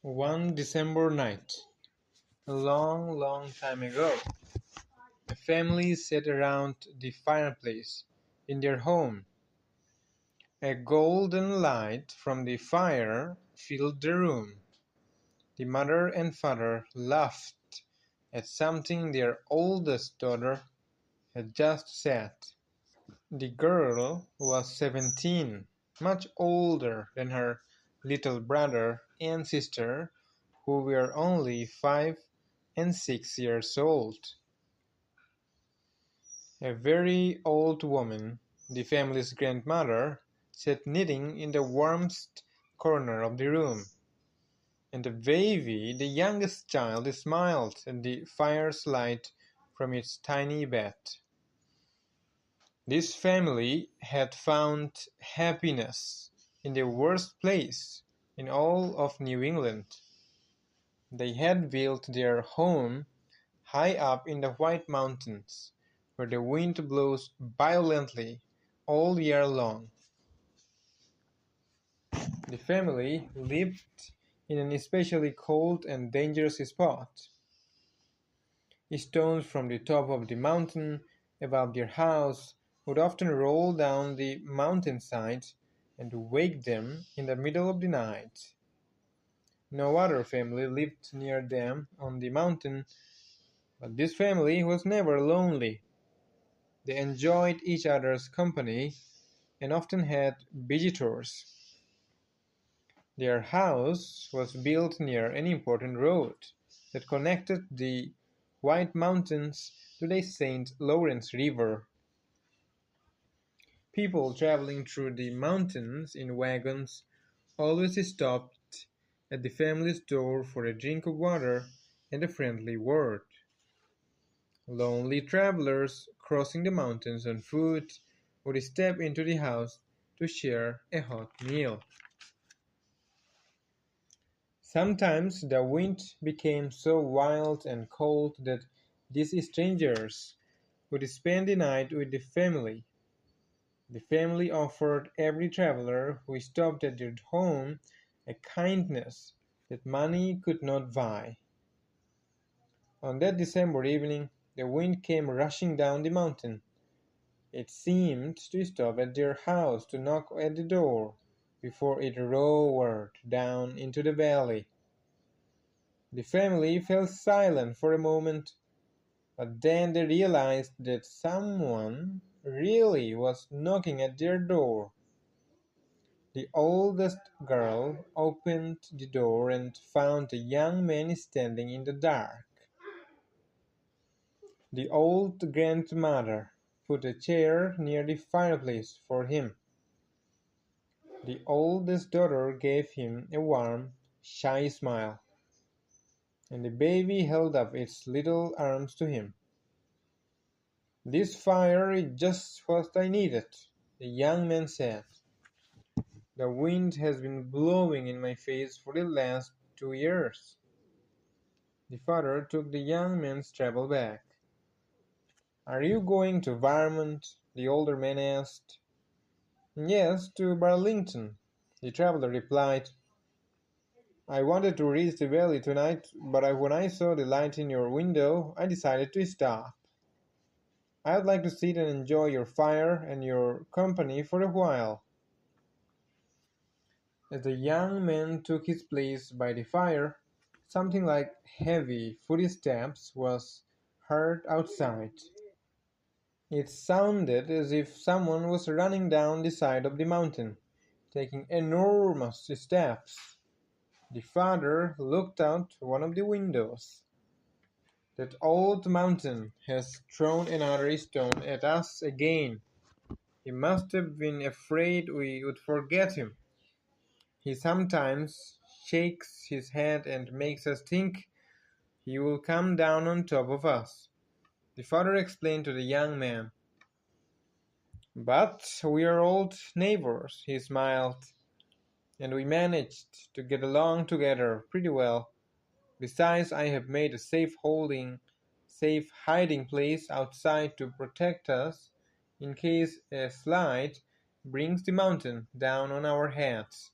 One December night, a long, long time ago, a family sat around the fireplace in their home. A golden light from the fire filled the room. The mother and father laughed at something their oldest daughter had just said. The girl was 17, much older than her little brother and sister, who were only 5 and 6 years old. A very old woman, the family's grandmother, sat knitting in the warmest corner of the room, and the baby, the youngest child, smiled at the fire's light from its tiny bed. This family had found happiness in the worst place in all of New England. They had built their home high up in the White Mountains, where the wind blows violently all year long. The family lived in an especially cold and dangerous spot. Stones from the top of the mountain above their house would often roll down the mountainside and wake them in the middle of the night. No other family lived near them on the mountain, but this family was never lonely. They enjoyed each other's company and often had visitors. Their house was built near an important road that connected the White Mountains to the St. Lawrence River. People traveling through the mountains in wagons always stopped at the family's door for a drink of water and a friendly word. Lonely travelers crossing the mountains on foot would step into the house to share a hot meal. Sometimes the wind became so wild and cold that these strangers would spend the night with the family. The family offered every traveler who stopped at their home a kindness that money could not buy. On that December evening, the wind came rushing down the mountain. It seemed to stop at their house to knock at the door before it roared down into the valley. The family fell silent for a moment, but then they realized that someone really was knocking at their door. The oldest girl opened the door and found a young man standing in the dark. The old grandmother put a chair near the fireplace for him. The oldest daughter gave him a warm, shy smile, and the baby held up its little arms to him. "This fire is just what I needed," the young man said. "The wind has been blowing in my face for the last 2 years." The father took the young man's travel bag. "Are you going to Vermont?" the older man asked. "Yes, to Burlington," the traveler replied. "I wanted to reach the valley tonight, but when I saw the light in your window, I decided to stop. I'd like to sit and enjoy your fire and your company for a while." As the young man took his place by the fire, something like heavy footsteps was heard outside. It sounded as if someone was running down the side of the mountain, taking enormous steps. The father looked out one of the windows. "That old mountain has thrown another stone at us again. He must have been afraid we would forget him. He sometimes shakes his head and makes us think he will come down on top of us," the father explained to the young man. "But we are old neighbors," he smiled, "and we managed to get along together pretty well. Besides, I have made a safe hiding place outside to protect us in case a slide brings the mountain down on our heads."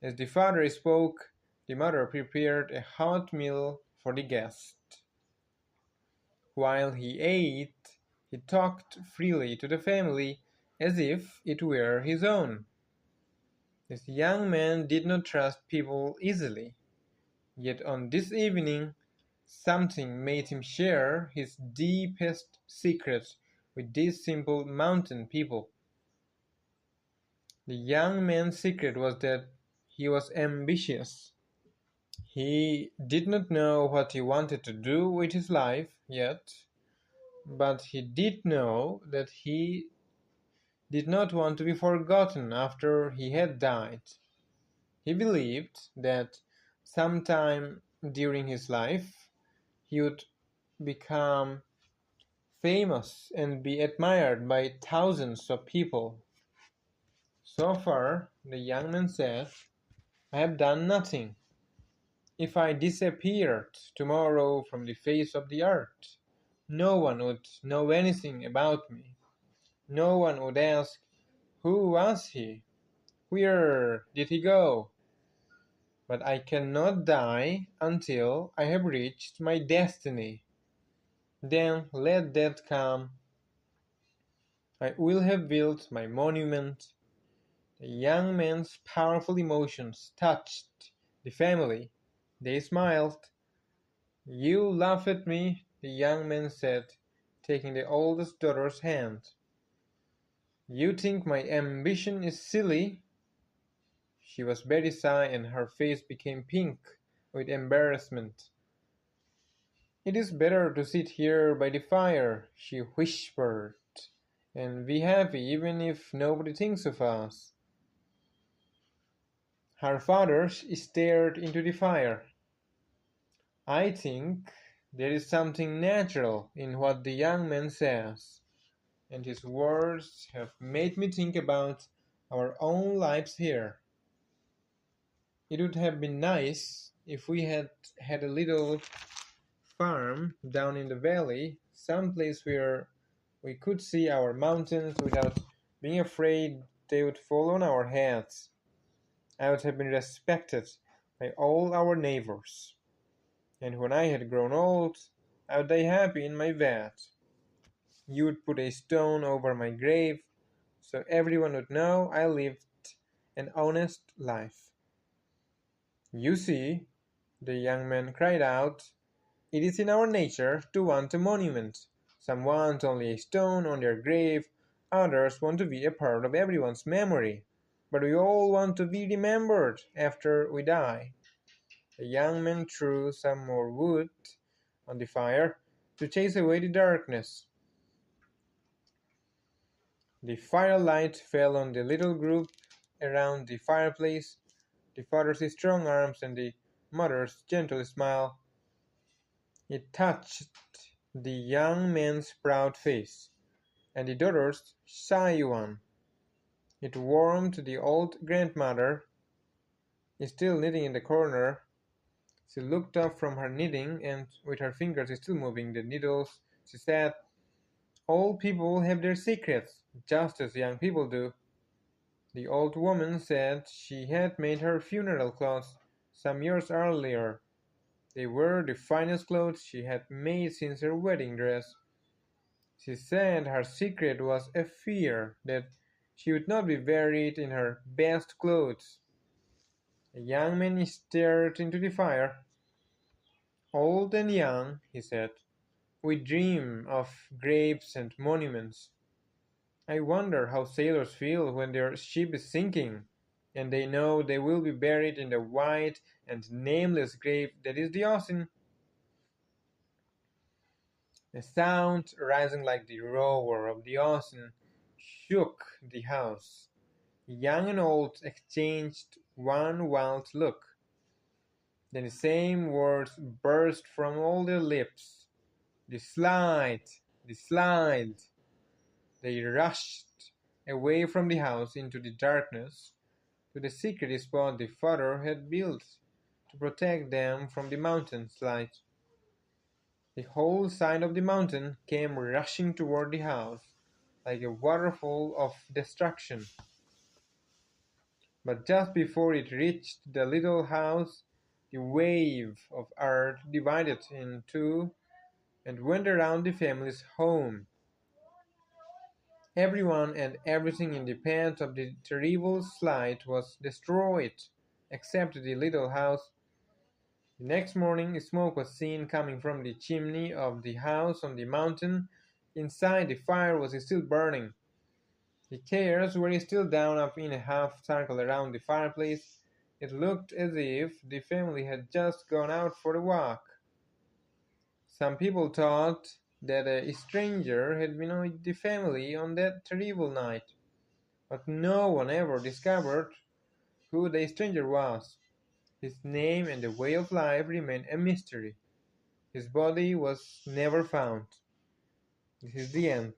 As the father spoke, The mother prepared a hot meal for the guest. While he ate, he talked freely to the family as if it were his own. This young man did not trust people easily, yet on this evening something made him share his deepest secrets with these simple mountain people. The young man's secret was that he was ambitious. He did not know what he wanted to do with his life yet, but he did know that he did not want to be forgotten after he had died. He believed that sometime during his life he would become famous and be admired by thousands of people. So far, the young man said, I have done nothing. If I disappeared tomorrow from the face of the earth, no one would know anything about me. No one would ask, who was he? Where did he go? But I cannot die until I have reached my destiny. Then let that come. I will have built my monument. The young man's powerful emotions touched the family. They smiled. You laugh at me, the young man said, taking the oldest daughter's hand. You think my ambition is silly? She was very shy and her face became pink with embarrassment. It is better to sit here by the fire, she whispered, and be happy even if nobody thinks of us. Her father stared into the fire. I think there is something natural in what the young man says, and his words have made me think about our own lives here. It would have been nice if we had had a little farm down in the valley, some place where we could see our mountains without being afraid they would fall on our heads. I would have been respected by all our neighbors, and when I had grown old, I would die happy in my bed. You would put a stone over my grave so everyone would know I lived an honest life. You see, the young man cried out, it is in our nature to want a monument. Some want only a stone on their grave, others want to be a part of everyone's memory. But we all want to be remembered after we die. The young man threw some more wood on the fire to chase away the darkness. The firelight fell on the little group around the fireplace, the father's strong arms and the mother's gentle smile. It touched the young man's proud face, and the daughter's shy one. It warmed the old grandmother, still knitting in the corner. She looked up from her knitting, and with her fingers still moving the needles, she said, old people have their secrets, just as young people do. The old woman said she had made her funeral clothes some years earlier. They were the finest clothes she had made since her wedding dress. She said her secret was a fear that she would not be buried in her best clothes. The young man stared into the fire. Old and young, he said, we dream of graves and monuments. I wonder how sailors feel when their ship is sinking, and they know they will be buried in the wide and nameless grave that is the ocean. A sound rising like the roar of the ocean shook the house. Young and old exchanged one wild look. Then the same words burst from all their lips. The slide! The slide! They rushed away from the house into the darkness to the secret spot the father had built to protect them from the mountain slide. The whole side of the mountain came rushing toward the house like a waterfall of destruction. But just before it reached the little house, The wave of earth divided in two and went around the family's home. Everyone and everything in the path of the terrible slide was destroyed, except the little house. The next morning, smoke was seen coming from the chimney of the house on the mountain. Inside, the fire was still burning. The chairs were still drawn up in a half circle around the fireplace. It looked as if the family had just gone out for a walk. Some people thought that a stranger had been with the family on that terrible night, but no one ever discovered who the stranger was. His name and the way of life remained a mystery. His body was never found. This is the end.